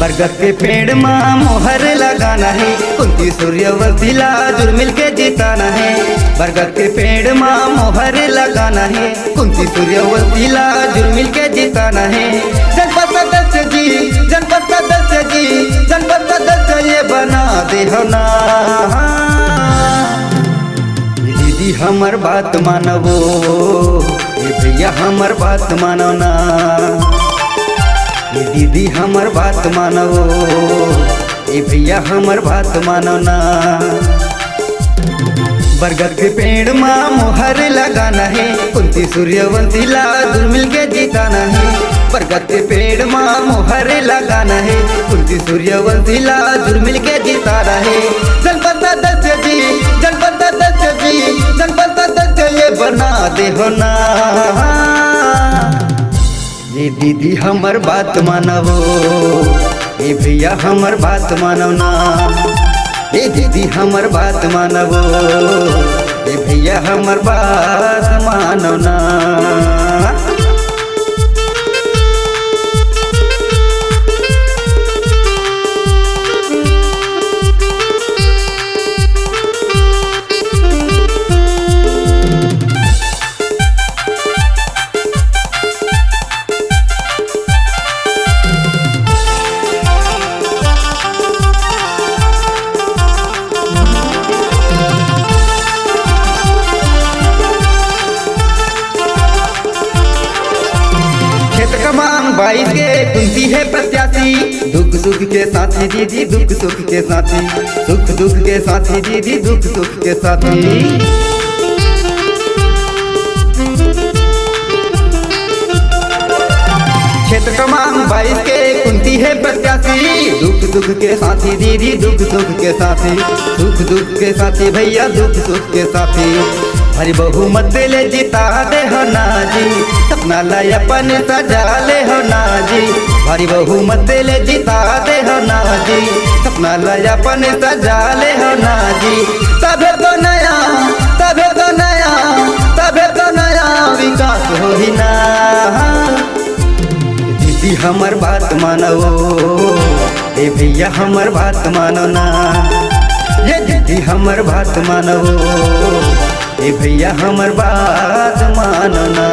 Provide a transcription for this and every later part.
बरगद के पेड़ माँ मोहर लगाना है, कुंती सूर्यवंशी लाजुर मिलके जिताना है। बरगद के पेड़ माँ मोहर लगाना है, कुंती सूर्यवंशी लाजुर मिलके जिताना है। जनपद सदस्य जी, जनपद सदस्य जी, जनपद सदस्य ये बना दे हो ना। दीदी हमर बात मानवो, ये भैया हमर बात मानो ना। ये दीदी हमर बात मानो, ये भैया हमर बात मानो ना। बरगद के पेड़ माँ मोहर लगाना है, कुंती सूर्यवंशी लाजुर मिलके जिताना है। बरगद के पेड़ माँ मोहर लगाना है, कुंती सूर्यवंशी लाजुर मिलके जिताना है। जनपद सदस्य जी, जनपद सदस्य जी, जनपद सदस्य ये बना दे हो ना। ये दीदी हमर बात मानवो, ये भैया हमर बात मानो ना। ये दीदी हमर बात मानवो, ये भैया हमर बात मानो ना। कमान 22 के कुंती है प्रत्याशी, दुख सुख के साथी दीदी, दुख सुख के साथी, सुख दुख के साथी दीदी, दुख सुख के साथी। क्षेत्र क्रमांक 22 के कुंती है प्रत्याशी, दुख सुख के साथी दीदी, दुख सुख के साथी, सुख दुख के साथी भैया, दुख सुख के साथी। हरि बहुमत ले जिता दे हो ना जी, सपना लाई अपन सजा ले हो ना जी। हरि बहुमत ले जिता दे हो ना जी, सपना लाई अपन सजा ले हो ना जी। तबे तो नया, तबे तो नया, तबे तो नया विकास हो ही ना। दीदी हमर बात मानो, ए भैया हमर बात मानो ना। ये दीदी हमर बात मानो, ए भैया हमर बात मानो ना।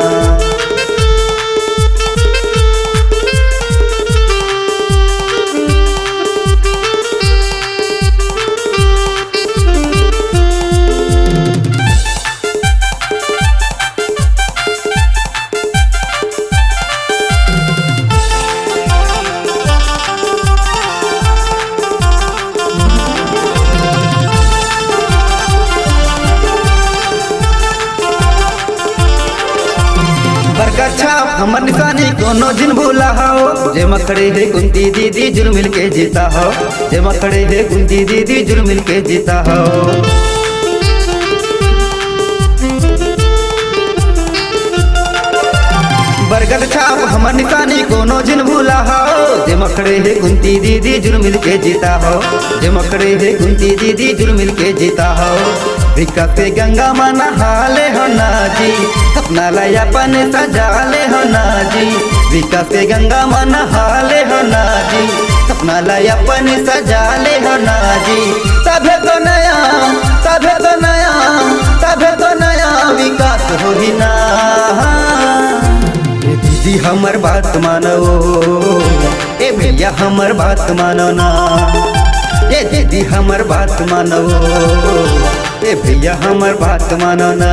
बरगद छाप हमर निशानी कोनो जिन भूला हो। जे मखड़े है कुंती दीदी जुर मिल के जीता हो, जे मखड़े है कुंती दीदी जुर मिल के जीता हो। बरगद छाप हमर निशानी कोनो जिन भूला हो। जे मखड़े है कुंती दीदी जुर मिल के जीता हो, जे मखड़े है कुंती दीदी जुर मिल के जीता हो। विकास के गंगा में नहाले हो ना जी, सपना लाई अपन सजा ले हो ना जी। विकास के गंगा में नहाले हो ना जी, सपना लाई अपन सजा ले हो ना जी। तबे तो नया, तबे तो नया, तबे तो नया विकास हो ही ना। ये दीदी हमर बात मानो, ए भैया हमर बात मानो ना। ये दीदी हमर बात मानो, ए भैया हमर बात मानो ना।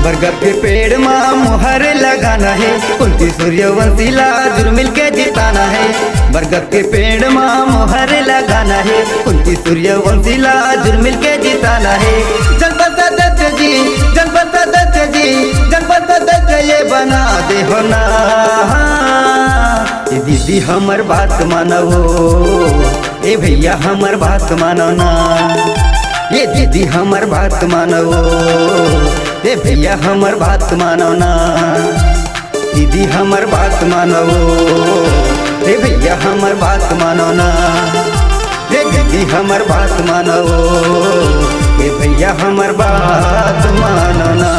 बरगद के पेड़ माँ मोहर लगाना है, कुंती सूर्यवंशी लाजुर मिलके जिताना है। बरगद के पेड़ माँ मोहर लगाना है, कुंती सूर्यवंशी लाजुर मिलके जिताना है। जनपद सदस्य जी, जनपद सदस्य जी, जनपद सदस्य ये बना दे हो ना। ये दीदी हमर बात मानो, ए भैया हमर बात मानो ना। ये दीदी हमर बात मानो, ए भैया हमर बात मानो ना। दीदी हमर बात मानो, ए भैया हमर बात मानो ना। ए दीदी हमर बात मानो, ए भैया हमर बात मानो ना।